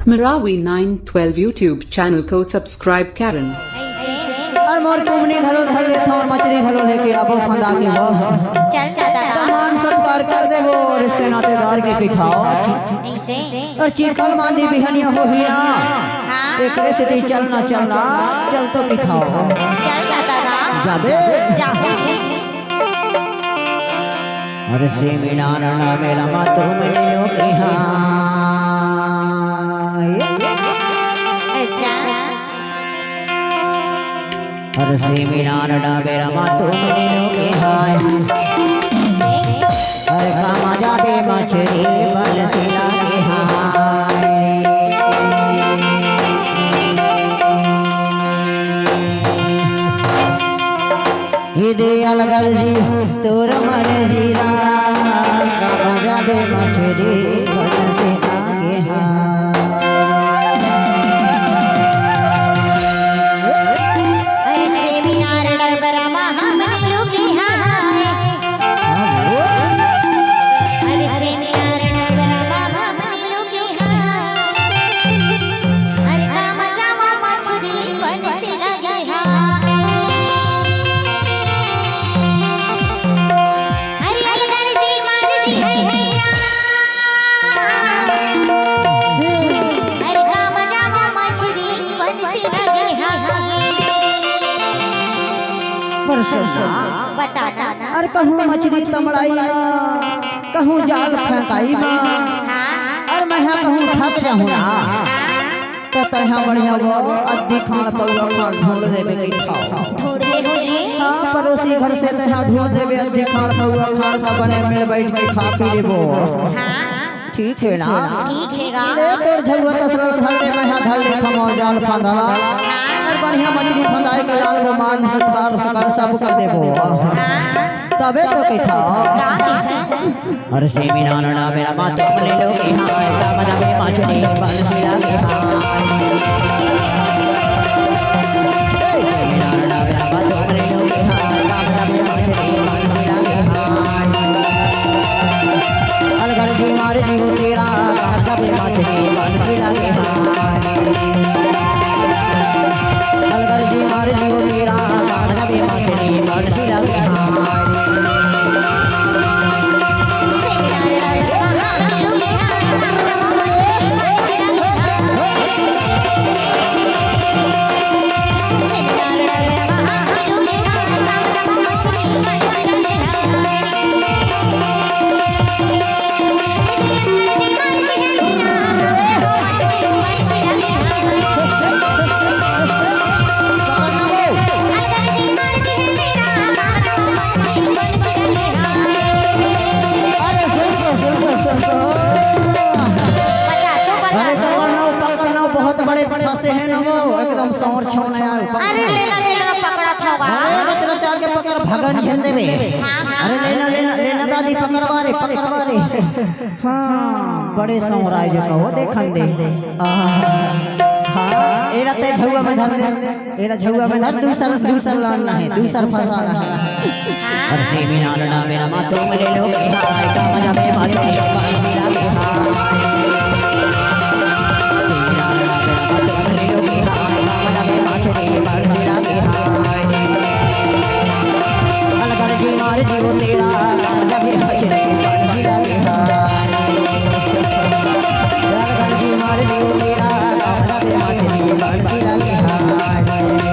Marawi 912 YouTube channel को subscribe करन और मोर तुमने घरो धर ले था मछली घरो लेके अब फंदा के हो चल दादा मान सत्कार कर दे वो रिश्ते नातेदार के बिठाओ ऐसे और चिकन बांधी बिहनिया हो हिया हाँ एकरे से ती चलना चल तो बिठाओ चल दादा जाबे जाओ अरे से मीनार ना मेरा मा तुमने लोके हां अरे से मीनार ना मेरा मा तुमने लोके हाय अरे कामा जाबे मछली बन से लागे हाय दे अलगर जी तोर मन जीरा कामा जाबे मछली बन से लागे हाय बताना अरे कहूँ मछली तमड़ाई कहूँ जाल फेंकाई और मैं कहूँ थक जाऊँ तो तहाँ बढ़िया वो अद्धी खान पौवा खान ढूंढ देवे के खाओ ढूंढ दे हो जी हाँ पड़ोसी घर से तहाँ ढूंढ देवे अद्धी खान पौवा खान का बने मिल बैठ के खा पी लेबो ठीक है ना ठीक है गा ले तोर झगुआ तसरल धर दे मैं धर ले खमो जाल फांदला और बढ़िया मछली फंदाई के जाल को मान सत्कार सकार सब कर देबो तबे तो कैठा अरे से मीना ना मेरा माता अपने लोग हाय का मजा में मछली बन से लागे हाय मीना ना मेरा माता अपने लोग हाय का मजा में मछली बन से लागे हाय अलगर जी मारे जीव तेरा का में मछली बन से लागे हाय अलगर जी मारे जीव तेरा का में मछली बन से लागे हाय बहुत बड़े फंसे हैं ना वो एकदम सौर छौना यार अरे लेना पकड़ा था अरे चलो चार के पकड़ भगन झंडे में अरे लेना दादी पकड़वा रे हां बड़े सौराय जो कहो देखन दे हां एरा ते झुआ में धर एरा झुआ में धर दूसर लाना है दूसर फंसाना है अरे से मीना ना मेरा मा तुम ले लो हाय का मजा में माचो अलगर जी मारे जीव तेरा जब मछली बन से लागे अलगर जी मारे जीव तेरा जब मछली बन से लागे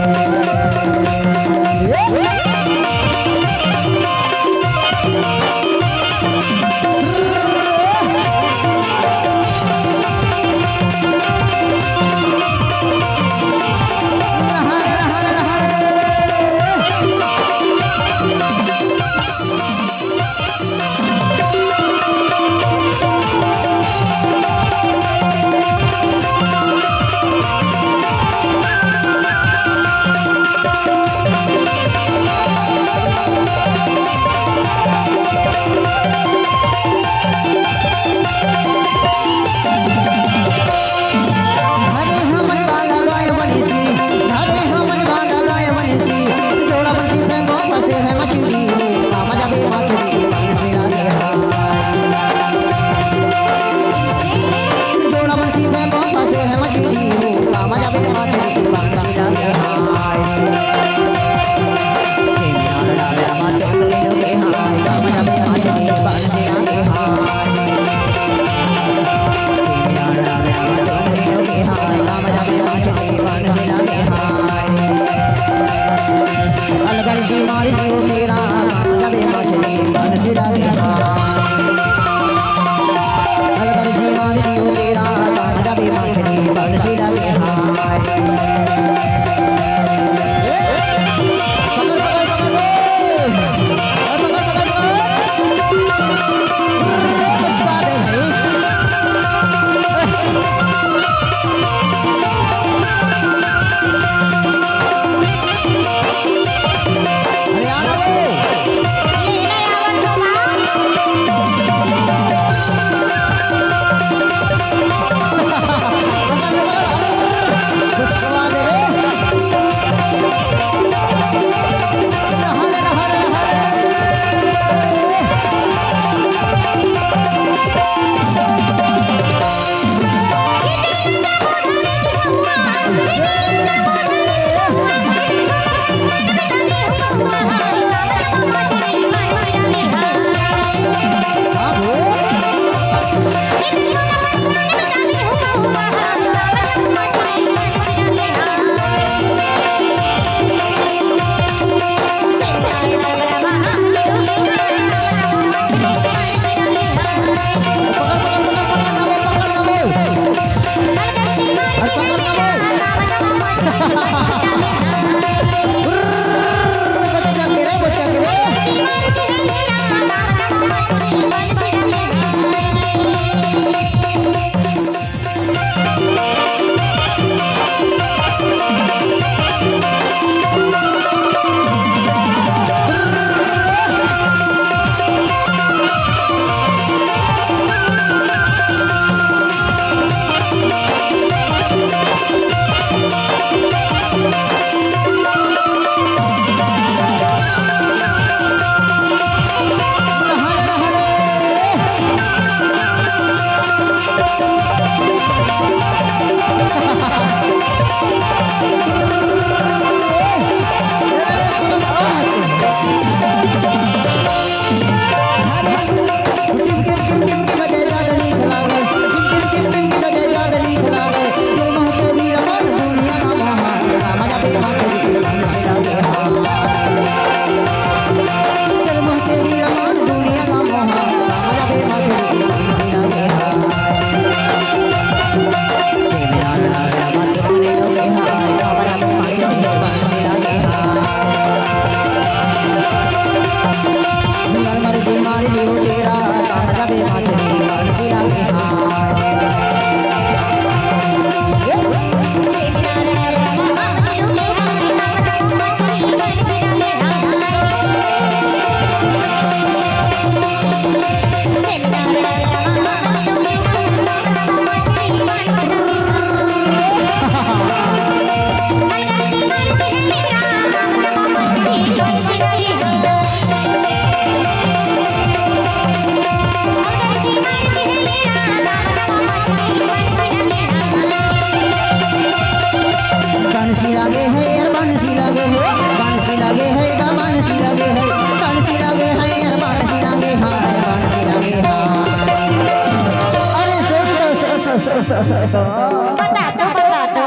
बता दो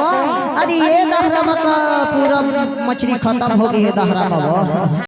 अरे ये दहरा का पूरा मछली खत्म हो गई है दहरा बाबा।